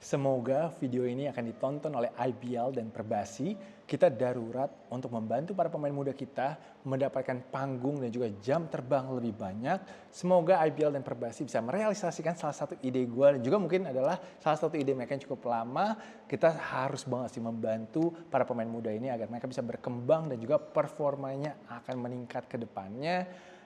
Semoga video ini akan ditonton oleh IBL dan Perbasi. Kita darurat untuk membantu para pemain muda kita mendapatkan panggung dan juga jam terbang lebih banyak. Semoga IBL dan Perbasi bisa merealisasikan salah satu ide gue dan juga mungkin adalah salah satu ide mereka yang cukup lama. Kita harus banget sih membantu para pemain muda ini agar mereka bisa berkembang dan juga performanya akan meningkat ke depannya.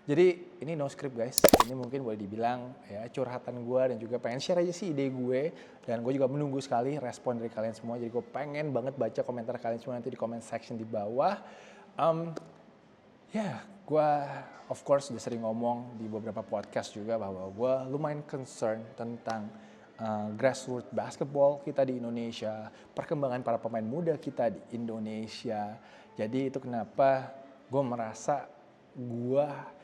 Jadi ini no script guys, ini mungkin boleh dibilang ya curhatan gue dan juga pengen share aja sih ide gue. Dan gue juga menunggu sekali respon dari kalian semua, jadi gue pengen banget baca komentar kalian semua nanti di comment section di bawah. Gue of course udah sering ngomong di beberapa podcast juga bahwa gue lumayan concern tentang grassroots basketball kita di Indonesia, perkembangan para pemain muda kita di Indonesia. Jadi itu kenapa gue merasa gue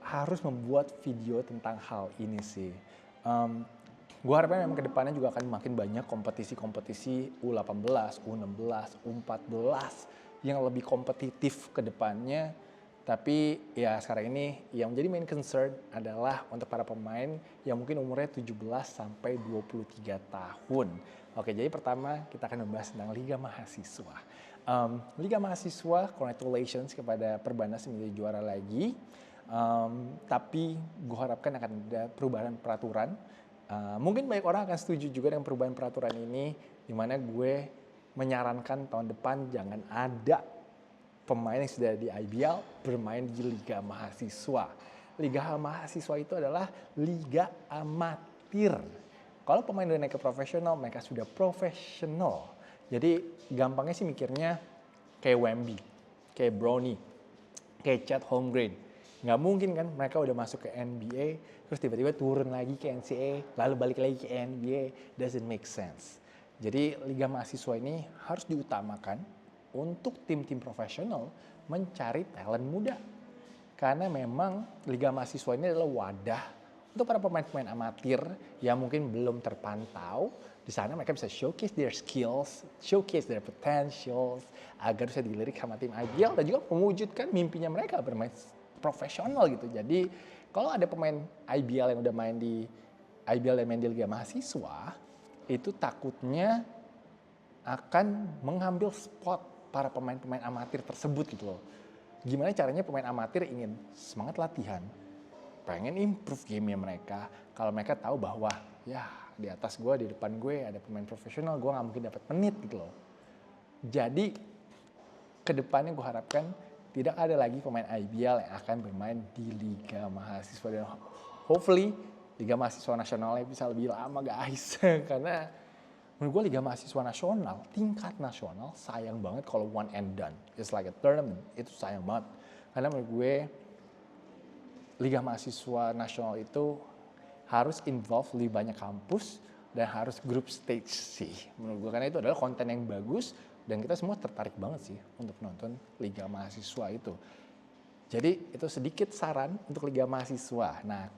harus membuat video tentang hal ini sih. Gue harapnya memang kedepannya juga akan makin banyak kompetisi-kompetisi U18, U16, U14 yang lebih kompetitif ke depannya. Tapi ya sekarang ini yang menjadi main concern adalah untuk para pemain yang mungkin umurnya 17 sampai 23 tahun. Oke, jadi pertama kita akan membahas tentang Liga Mahasiswa. Liga Mahasiswa, congratulations kepada Perbanas yang menjadi juara lagi. Tapi gue harapkan akan ada perubahan peraturan. Mungkin banyak orang akan setuju juga dengan perubahan peraturan ini, di mana gue menyarankan tahun depan jangan ada pemain yang sudah di IBL bermain di Liga Mahasiswa. Liga Mahasiswa itu adalah liga amatir. Kalau pemain udah naik ke profesional, mereka sudah profesional. Jadi gampangnya sih mikirnya kayak Wemby, kayak Bronny, kayak Chet Holmgren. Nggak mungkin kan mereka udah masuk ke NBA, terus tiba-tiba turun lagi ke NCAA, lalu balik lagi ke NBA, doesn't make sense. Jadi Liga Mahasiswa ini harus diutamakan untuk tim-tim profesional mencari talent muda. Karena memang Liga Mahasiswa ini adalah wadah untuk para pemain-pemain amatir yang mungkin belum terpantau. Di sana mereka bisa showcase their skills, showcase their potentials, agar bisa dilirik sama tim IBL dan juga mewujudkan mimpinya mereka bermain profesional gitu. Jadi kalau ada pemain IBL yang udah main di IBL dan main di Liga Mahasiswa, itu takutnya akan mengambil spot para pemain-pemain amatir tersebut gitu loh. Gimana caranya pemain amatir ingin semangat latihan, pengen improve gamenya mereka, kalau mereka tahu bahwa ya di atas gue, di depan gue ada pemain profesional, gue gak mungkin dapat menit gitu loh. Jadi kedepannya gue harapkan tidak ada lagi pemain IBL yang akan bermain di Liga Mahasiswa. Dan hopefully Liga Mahasiswa Nasionalnya bisa lebih lama guys. Karena menurut gue Liga Mahasiswa Nasional, tingkat nasional sayang banget kalau one and done. It's like a tournament, itu sayang banget. Karena menurut gue Liga Mahasiswa Nasional itu harus involve lebih banyak kampus dan harus group stage sih menurut gue. Karena itu adalah konten yang bagus dan kita semua tertarik banget sih untuk nonton Liga Mahasiswa itu. Jadi itu sedikit saran untuk Liga Mahasiswa. Nah,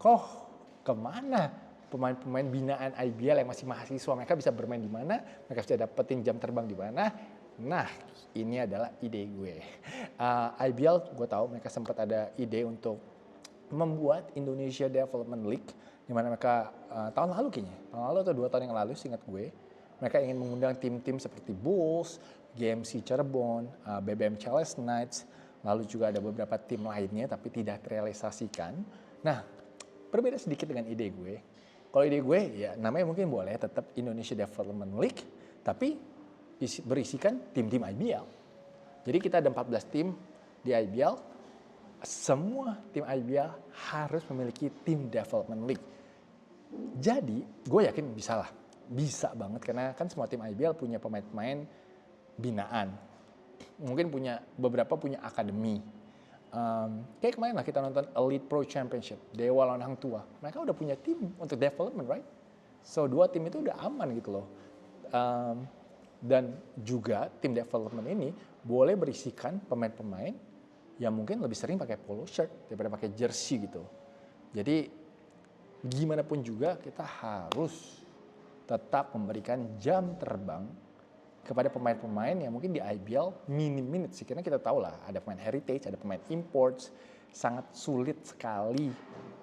kemana pemain-pemain binaan IBL yang masih mahasiswa? Mereka bisa bermain di mana? Mereka bisa dapetin jam terbang di mana? Nah, ini adalah ide gue. IBL gue tahu mereka sempat ada ide untuk membuat Indonesia Development League, di mana mereka tahun lalu kayaknya, tahun lalu atau 2 tahun yang lalu seingat gue, mereka ingin mengundang tim-tim seperti Bulls, GMC Cirebon, BBM Charles Knights, lalu juga ada beberapa tim lainnya tapi tidak terrealisasikan. Nah, berbeda sedikit dengan ide gue. Kalau ide gue ya namanya mungkin boleh tetap Indonesia Development League, tapi berisikan tim-tim IBL. Jadi kita ada 14 tim di IBL, semua tim IBL harus memiliki tim Development League. Jadi gue yakin bisa banget karena kan semua tim IBL punya pemain-pemain binaan. Mungkin beberapa punya akademi. Kayak kemarin lah kita nonton Elite Pro Championship, Dewa lawan Hang Tua. Mereka udah punya tim untuk development, right? So 2 tim itu udah aman gitu loh. Dan juga tim development ini boleh berisikan pemain-pemain yang mungkin lebih sering pakai polo shirt daripada pakai jersey gitu. Jadi gimana pun juga kita harus tetap memberikan jam terbang kepada pemain-pemain yang mungkin di IBL minim minute sih. Karena kita tahu lah ada pemain heritage, ada pemain imports, sangat sulit sekali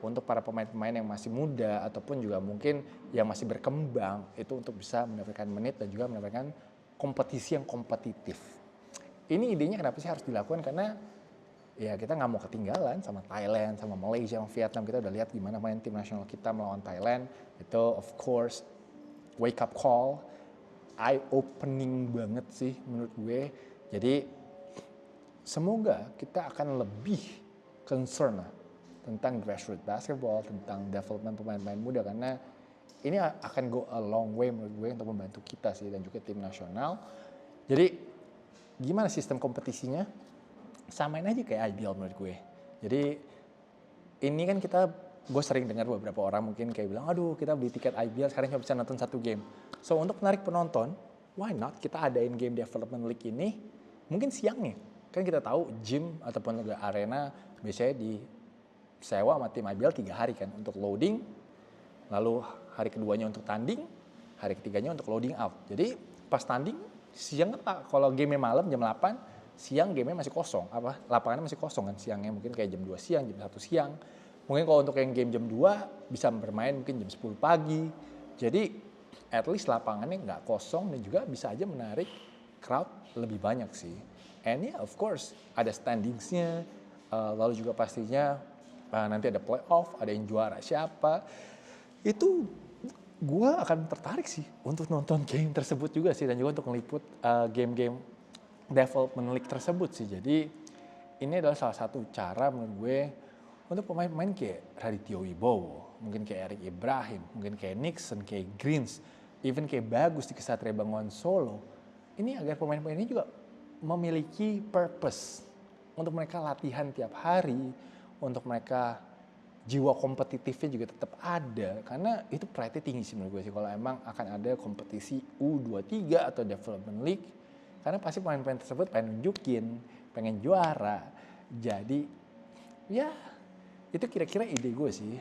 untuk para pemain-pemain yang masih muda ataupun juga mungkin yang masih berkembang itu untuk bisa mendapatkan menit dan juga mendapatkan kompetisi yang kompetitif. Ini idenya kenapa sih harus dilakukan, karena ya kita nggak mau ketinggalan sama Thailand, sama Malaysia, sama Vietnam. Kita udah lihat gimana main tim nasional kita melawan Thailand. Itu of course wake up call, eye opening banget sih menurut gue. Jadi semoga kita akan lebih concern lah tentang grassroots basketball, tentang development pemain-pemain muda, karena ini akan go a long way menurut gue untuk membantu kita sih dan juga tim nasional. Jadi gimana sistem kompetisinya? Samain aja kayak IBL menurut gue. Jadi ini kan gue sering dengar beberapa orang mungkin kayak bilang, aduh kita beli tiket IBL sekarang cuma bisa nonton 1 game. So untuk menarik penonton, why not kita adain game development league ini mungkin siangnya. Kan kita tahu gym ataupun juga arena biasanya disewa sama tim IBL 3 hari kan untuk loading, lalu hari keduanya untuk tanding, hari ketiganya untuk loading out. Jadi pas tanding siang kan, kalau game malam jam 8, siang game masih kosong, lapangannya masih kosong kan siangnya, mungkin kayak jam 2 siang, jam 1 siang. Mungkin kalau untuk yang game jam 2 bisa bermain mungkin jam 10 pagi. Jadi at least lapangannya nggak kosong dan juga bisa aja menarik crowd lebih banyak sih. And yeah, of course ada standingsnya, lalu juga pastinya nanti ada playoff, ada yang juara siapa. Itu gue akan tertarik sih untuk nonton game tersebut juga sih, dan juga untuk meliput game-game development league tersebut sih. Jadi ini adalah salah satu cara menurut gue untuk pemain-pemain kayak Raditya Wibowo, mungkin kayak Eric Ibrahim, mungkin kayak Nixon, kayak Greens, even kayak Bagus di Ksatria Bangunan Solo. Ini agar pemain-pemain ini juga memiliki purpose untuk mereka latihan tiap hari, untuk mereka jiwa kompetitifnya juga tetap ada, karena itu pride-nya tinggi sih menurut gue sih kalau emang akan ada kompetisi U23 atau Development League, karena pasti pemain-pemain tersebut pengen nunjukin, pengen juara. Jadi ya itu kira-kira ide gue sih,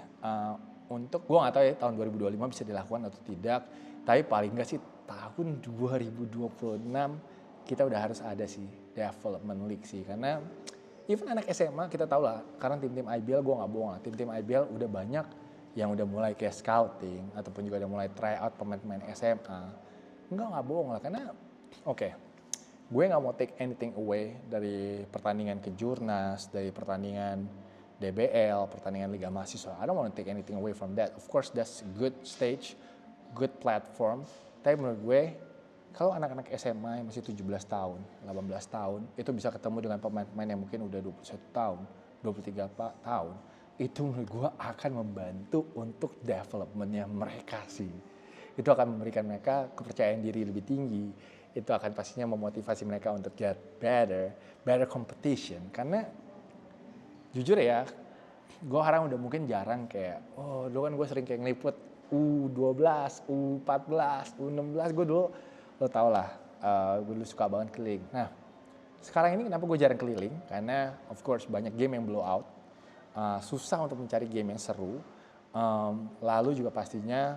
untuk gue nggak tahu ya tahun 2025 bisa dilakukan atau tidak, tapi paling nggak sih tahun 2026 kita udah harus ada sih Development League sih, karena even anak SMA kita tahu lah, karena tim-tim IBL gue nggak bohong lah, tim-tim IBL udah banyak yang udah mulai kayak scouting ataupun juga udah mulai try out pemain-pemain SMA. Nggak bohong lah, karena oke, gue nggak mau take anything away dari pertandingan kejurnas, dari pertandingan DBL, pertandingan Liga Mahasiswa. I don't want to take anything away from that. Of course that's a good stage, good platform. Tapi menurut gue kalau anak-anak SMA yang masih 17 tahun, 18 tahun, itu bisa ketemu dengan pemain-pemain yang mungkin udah 21 tahun, 23 tahun, itu menurut gue akan membantu untuk developmentnya mereka sih. Itu akan memberikan mereka kepercayaan diri lebih tinggi. Itu akan pastinya memotivasi mereka untuk get better competition. Karena jujur ya, gue sekarang udah mungkin jarang kayak, dulu kan gue sering kayak ngeliput U12, U14, U16, gue dulu lo tau lah, gue dulu suka banget keliling. Nah, sekarang ini kenapa gue jarang keliling? Karena of course banyak game yang blow out, susah untuk mencari game yang seru. Lalu juga pastinya,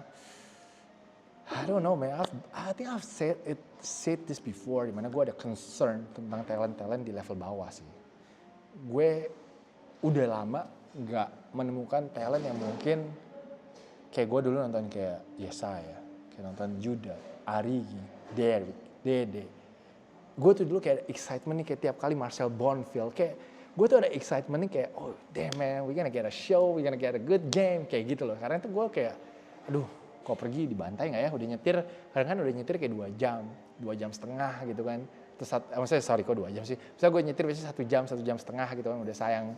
I don't know man, I think I've said this before, dimana gue ada concern tentang talent-talent di level bawah sih. Gue udah lama nggak menemukan talent yang mungkin kayak gue dulu nonton kayak Yesaya, kayak nonton Judah, Arigi, Derek, Dede. Gue tuh dulu kayak excitement nih kayak tiap kali Marcel Bonfield, kayak gue tuh ada excitement nih kayak, oh damn man, we gonna get a show, we gonna get a good game, kayak gitu loh. Karena itu gue kayak, aduh kok pergi dibantai gak ya, udah nyetir, kadang kan udah nyetir kayak 2 jam setengah gitu kan. Terus, maksudnya sorry kok 2 jam sih, misalnya gue nyetir biasanya 1 jam setengah gitu kan, udah sayang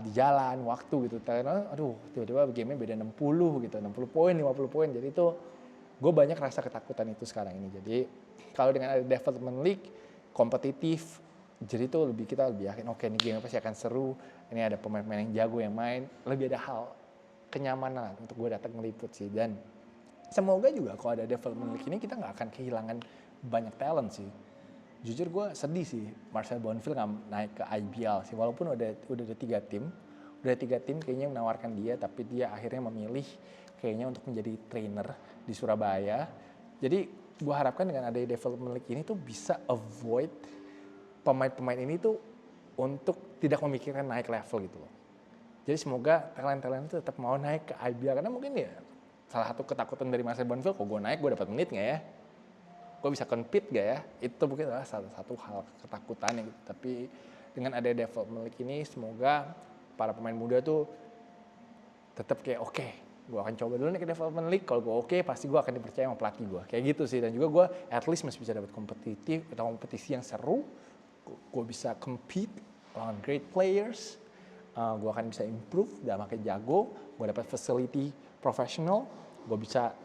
di jalan, waktu gitu. Aduh tiba-tiba gamenya beda 60 gitu, 60 poin, 50 poin, jadi itu gue banyak rasa ketakutan itu sekarang ini. Jadi kalau dengan ada development league kompetitif, jadi itu kita lebih yakin oke ini game pasti akan seru, ini ada pemain-pemain yang jago yang main, lebih ada hal kenyamanan untuk gue datang meliput sih. Dan semoga juga kalau ada development league ini kita nggak akan kehilangan banyak talent sih. Jujur gue sedih sih Marcel Bonfield nggak naik ke IBL sih, walaupun udah ada 3 tim kayaknya menawarkan dia, tapi dia akhirnya memilih kayaknya untuk menjadi trainer di Surabaya. Jadi gue harapkan dengan ada development league ini tuh bisa avoid pemain-pemain ini tuh untuk tidak memikirkan naik level gitu loh. Jadi semoga talent-talent itu tetap mau naik ke IBL, karena mungkin ya salah satu ketakutan dari Marcel Bonville, kok gue naik gue dapat menit nggak ya? Gue bisa compete gak ya? Itu mungkin adalah salah satu hal ketakutannya gitu. Tapi dengan ada development league ini, semoga para pemain muda tuh tetap kayak oke, gue akan coba dulu nih ke development league. Kalau gue oke, pasti gue akan dipercaya sama pelatih gue. Kayak gitu sih. Dan juga gue at least masih bisa dapat kompetitif atau kompetisi yang seru. Gue bisa compete lawan great players. Gue akan bisa improve dan makin jago. Gue dapat facility professional. Gue bisa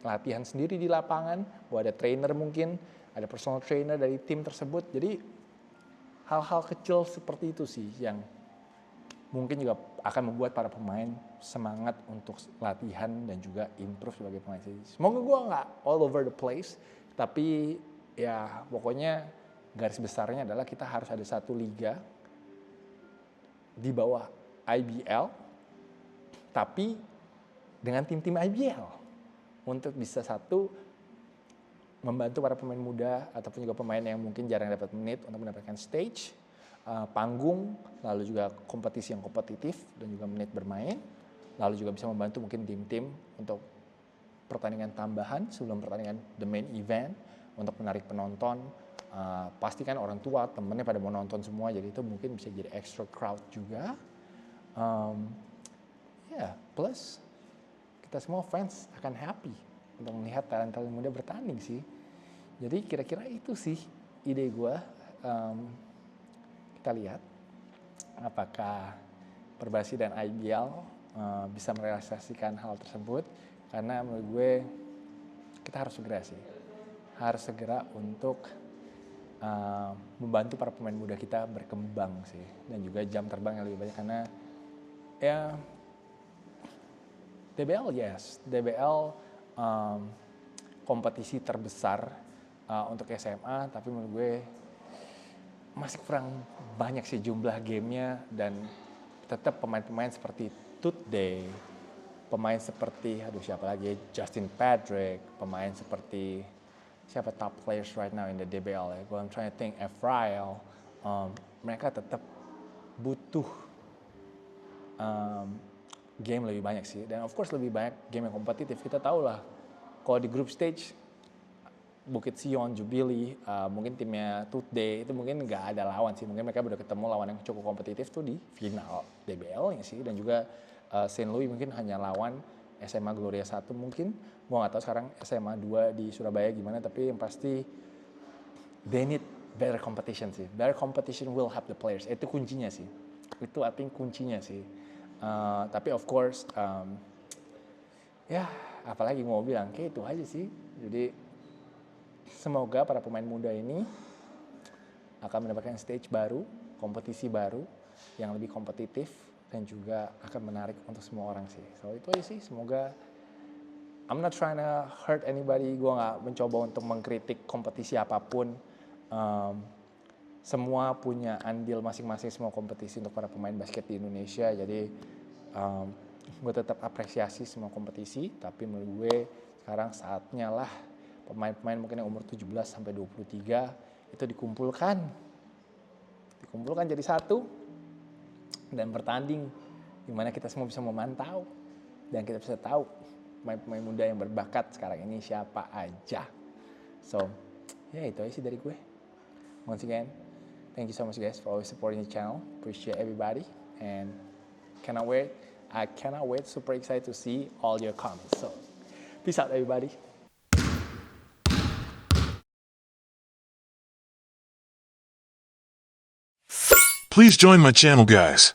latihan sendiri di lapangan. Gue ada trainer mungkin, ada personal trainer dari tim tersebut. Jadi hal-hal kecil seperti itu sih yang mungkin juga akan membuat para pemain semangat untuk latihan dan juga improve sebagai pemain. Semoga gue nggak all over the place, tapi ya pokoknya garis besarnya adalah kita harus ada satu liga di bawah IBL, tapi dengan tim-tim IBL untuk bisa satu membantu para pemain muda ataupun juga pemain yang mungkin jarang dapat menit untuk mendapatkan stage, panggung, lalu juga kompetisi yang kompetitif dan juga menit bermain, lalu juga bisa membantu mungkin tim-tim untuk pertandingan tambahan sebelum pertandingan the main event untuk menarik penonton. Pastikan orang tua, temennya pada mau nonton semua, jadi itu mungkin bisa jadi extra crowd juga. Plus kita semua fans akan happy untuk melihat talent-talent muda bertanding sih. Jadi kira-kira itu sih ide gue. Kita lihat apakah Perbasi dan IBL bisa merealisasikan hal tersebut, karena menurut gue kita harus segera sih, harus segera untuk membantu para pemain muda kita berkembang sih, dan juga jam terbang yang lebih banyak, karena ya DBL kompetisi terbesar untuk SMA, tapi menurut gue masih kurang banyak sih jumlah gamenya, dan tetap pemain-pemain seperti Today, pemain seperti siapa lagi, Justin Patrick, pemain seperti siapa top players right now in the DBL ya, I'm trying to think, Efrael, mereka tetap butuh game lebih banyak sih, dan of course lebih banyak game yang kompetitif. Kita tahu lah kalau di group stage Bukit Sion, Jubilee, mungkin timnya Today itu mungkin nggak ada lawan sih. Mungkin mereka udah ketemu lawan yang cukup kompetitif tuh di final DBL-nya sih. Dan juga Saint Louis mungkin hanya lawan SMA Gloria 1 mungkin. Gua nggak tahu sekarang SMA 2 di Surabaya gimana, tapi yang pasti they need better competition sih. Better competition will help the players. Itu kuncinya sih. Itu I think kuncinya sih. Tapi of course, ya apalagi mau bilang, kayak itu aja sih. Jadi semoga para pemain muda ini akan mendapatkan stage baru, kompetisi baru yang lebih kompetitif dan juga akan menarik untuk semua orang sih. So itu aja sih, semoga I'm not trying to hurt anybody, gue nggak mencoba untuk mengkritik kompetisi apapun. Semua punya andil masing-masing semua kompetisi untuk para pemain basket di Indonesia. Jadi gue tetap apresiasi semua kompetisi, tapi menurut gue sekarang saatnya lah pemain-pemain mungkin yang umur 17 sampai 23 itu dikumpulkan jadi satu dan bertanding, dimana kita semua bisa memantau dan kita bisa tahu pemain-pemain muda yang berbakat sekarang ini siapa aja. So ya itu aja sih dari gue. Once again, thank you so much guys for always supporting the channel. Appreciate everybody and I cannot wait, super excited to see all your comments. So peace out everybody. Please join my channel, guys.